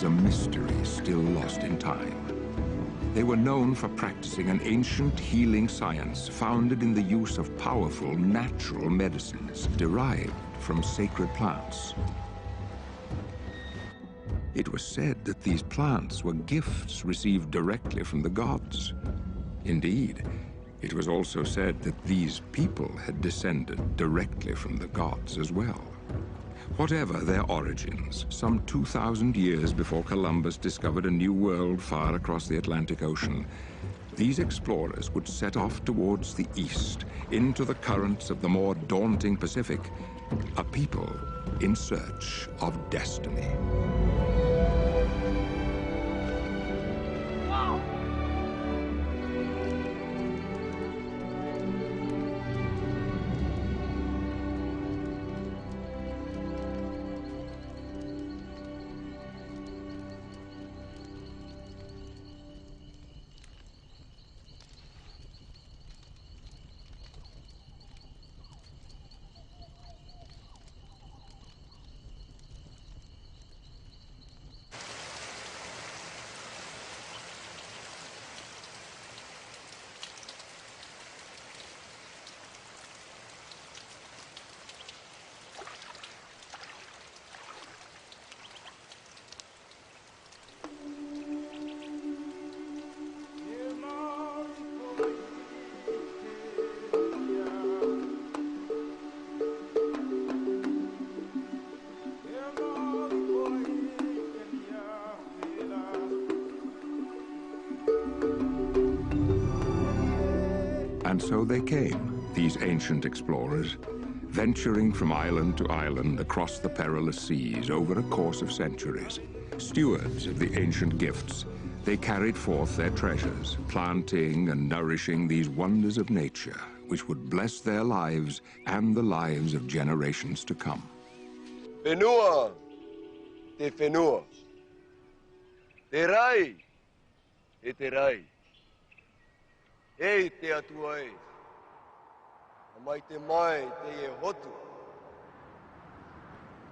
is a mystery still lost in time. They were known for practicing an ancient healing science founded in the use of powerful natural medicines derived from sacred plants. It was said that these plants were gifts received directly from the gods. Indeed, it was also said that these people had descended directly from the gods as well. Whatever their origins, some 2,000 years before Columbus discovered a new world far across the Atlantic Ocean, these explorers would set off towards the east, into the currents of the more daunting Pacific, a people in search of destiny. And so they came, these ancient explorers, venturing from island to island across the perilous seas over a course of centuries. Stewards of the ancient gifts, they carried forth their treasures, planting and nourishing these wonders of nature, which would bless their lives and the lives of generations to come. Fenua, te fenua. Te rai, e te rai. E te atua e. Mai te mai te e hotu.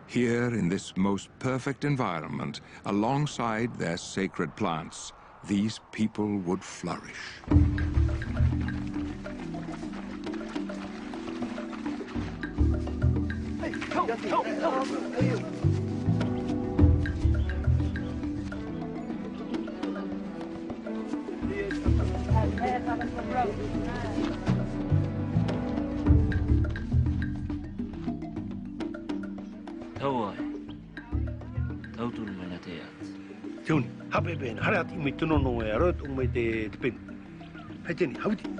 Here, in this most perfect environment, alongside their sacred plants, these people would flourish. Tiun, hape ben, harat imi tunono e arot umai te pen. Hai teni, hauti.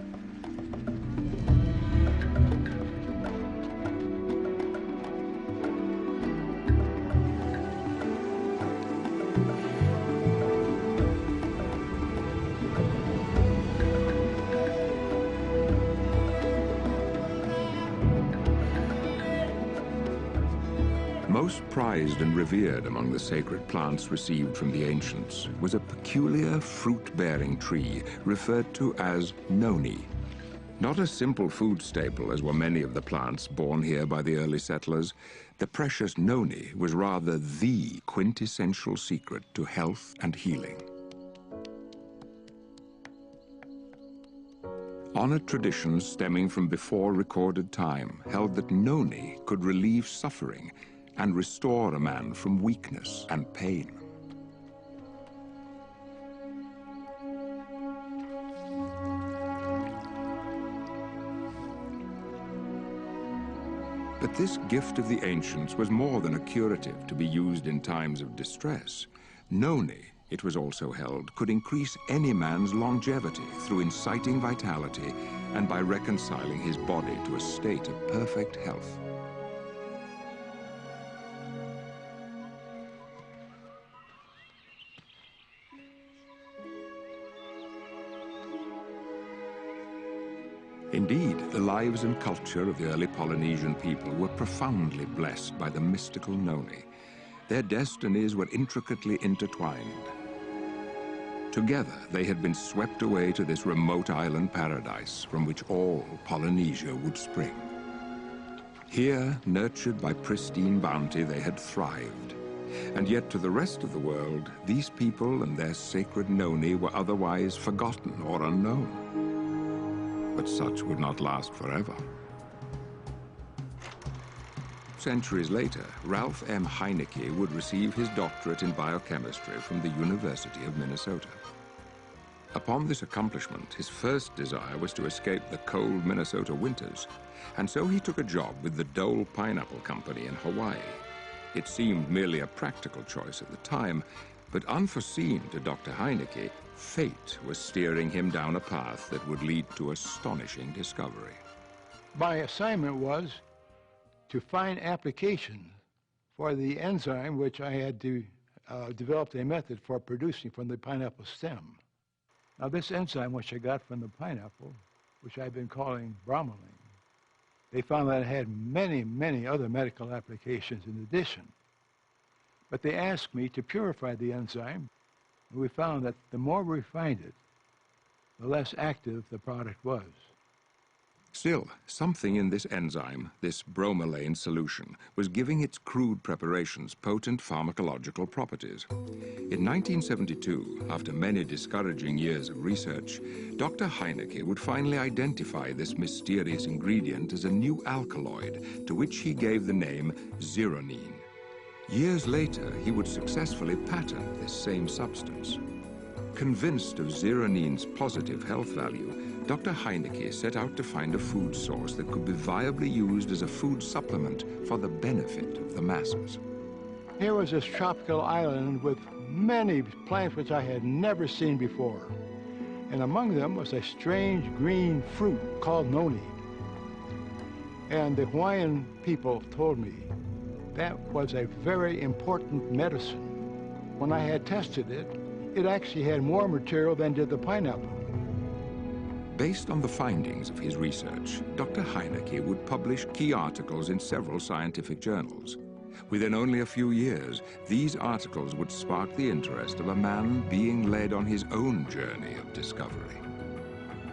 Most prized and revered among the sacred plants received from the ancients was a peculiar fruit-bearing tree referred to as NONI. Not a simple food staple, as were many of the plants born here by the early settlers, the precious NONI was rather the quintessential secret to health and healing. Honored traditions stemming from before recorded time held that NONI could relieve suffering and restore a man from weakness and pain. But this gift of the ancients was more than a curative to be used in times of distress. NONI, it was also held, could increase any man's longevity through inciting vitality and by reconciling his body to a state of perfect health. Indeed, the lives and culture of the early Polynesian people were profoundly blessed by the mystical NONI. Their destinies were intricately intertwined. Together, they had been swept away to this remote island paradise from which all Polynesia would spring. Here, nurtured by pristine bounty, they had thrived. And yet to the rest of the world, these people and their sacred noni were otherwise forgotten or unknown. But such would not last forever. Centuries later, Ralph M. Heinecke would receive his doctorate in biochemistry from the University of Minnesota. Upon this accomplishment, his first desire was to escape the cold Minnesota winters, and so he took a job with the Dole Pineapple Company in Hawaii. It seemed merely a practical choice at the time, but unforeseen to Dr. Heinecke, fate was steering him down a path that would lead to astonishing discovery. My assignment was to find application for the enzyme which I had to develop a method for producing from the pineapple stem. Now this enzyme which I got from the pineapple, which I've been calling bromelain, they found that it had many, many other medical applications in addition. But they asked me to purify the enzyme, and we found that the more we refined it, the less active the product was. Still, something in this enzyme, this bromelain solution, was giving its crude preparations potent pharmacological properties. In 1972, after many discouraging years of research, Dr. Heinecke would finally identify this mysterious ingredient as a new alkaloid, to which he gave the name zeronine. Years later, he would successfully patent this same substance. Convinced of zeronine's positive health value, Dr. Heinecke set out to find a food source that could be viably used as a food supplement for the benefit of the masses. Here was this tropical island with many plants which I had never seen before. And among them was a strange green fruit called noni. And the Hawaiian people told me that was a very important medicine. When I had tested it, it actually had more material than did the pineapple. Based on the findings of his research, Dr. Heinecke would publish key articles in several scientific journals. Within only a few years, these articles would spark the interest of a man being led on his own journey of discovery.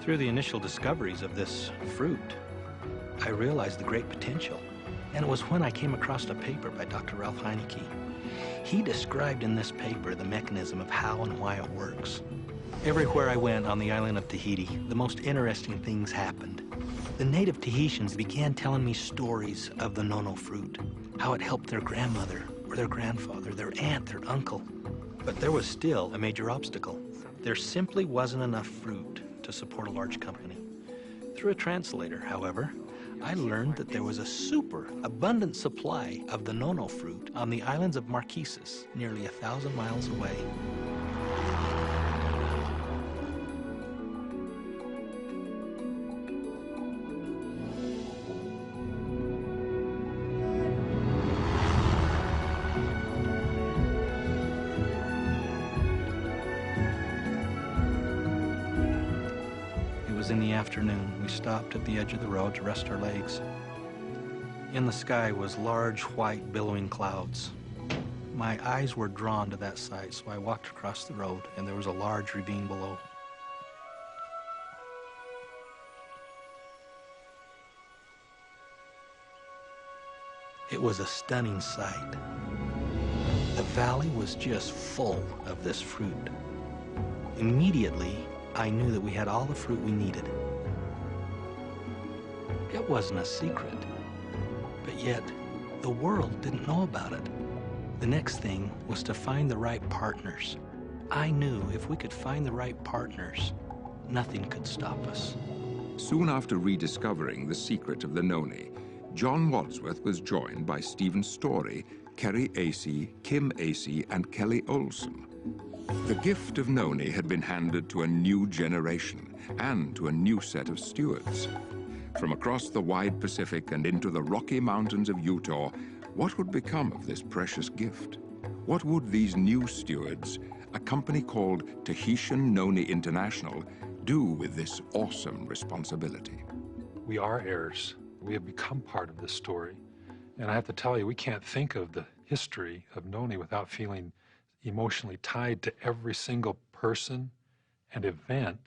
Through the initial discoveries of this fruit, I realized the great potential. And it was when I came across a paper by Dr. Ralph Heinecke. He described in this paper the mechanism of how and why it works. Everywhere I went on the island of Tahiti, the most interesting things happened. The native Tahitians began telling me stories of the nono fruit, how it helped their grandmother, or their grandfather, their aunt, their uncle. But there was still a major obstacle. There simply wasn't enough fruit to support a large company. Through a translator, however, I learned that there was a super abundant supply of the nono fruit on the islands of Marquesas, nearly 1,000 miles away. In the afternoon, we stopped at the edge of the road to rest our legs. In the sky was large, white, billowing clouds. My eyes were drawn to that sight, so I walked across the road, and there was a large ravine below. It was a stunning sight. The valley was just full of this fruit. Immediately, I knew that we had all the fruit we needed. It wasn't a secret, but yet the world didn't know about it. The next thing was to find the right partners. I knew if we could find the right partners, nothing could stop us. Soon after rediscovering the secret of the noni, John Wadsworth was joined by Stephen Story, Kerry Acey, Kim Acey, and Kelly Olson. The gift of noni had been handed to a new generation and to a new set of stewards. From across the wide Pacific and into the Rocky Mountains of Utah, what would become of this precious gift? What would these new stewards, a company called Tahitian Noni International, do with this awesome responsibility? We are heirs. We have become part of this story. And I have to tell you, we can't think of the history of noni without feeling emotionally tied to every single person and event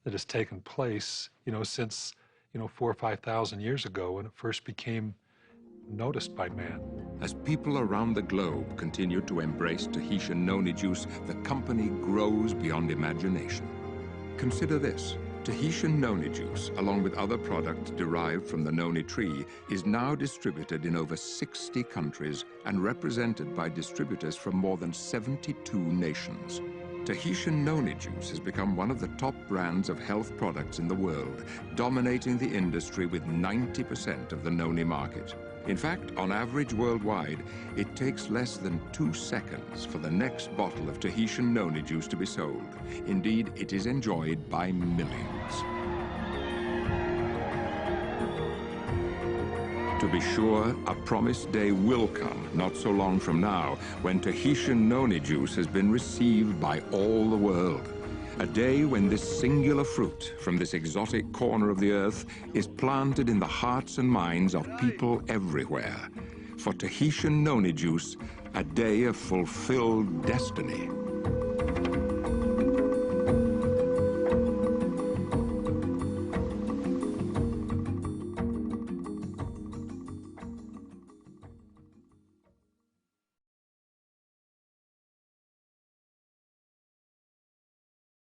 that has taken place, since, 4,000 or 5,000 years ago when it first became noticed by man. As people around the globe continue to embrace Tahitian noni juice, the company grows beyond imagination. Consider this. Tahitian noni juice, along with other products derived from the noni tree, is now distributed in over 60 countries and represented by distributors from more than 72 nations. Tahitian noni juice has become one of the top brands of health products in the world, dominating the industry with 90% of the noni market. In fact, on average worldwide, it takes less than 2 seconds for the next bottle of Tahitian noni juice to be sold. Indeed, it is enjoyed by millions. To be sure, a promised day will come, not so long from now, when Tahitian noni juice has been received by all the world. A day when this singular fruit from this exotic corner of the earth is planted in the hearts and minds of people everywhere. For Tahitian noni juice, a day of fulfilled destiny.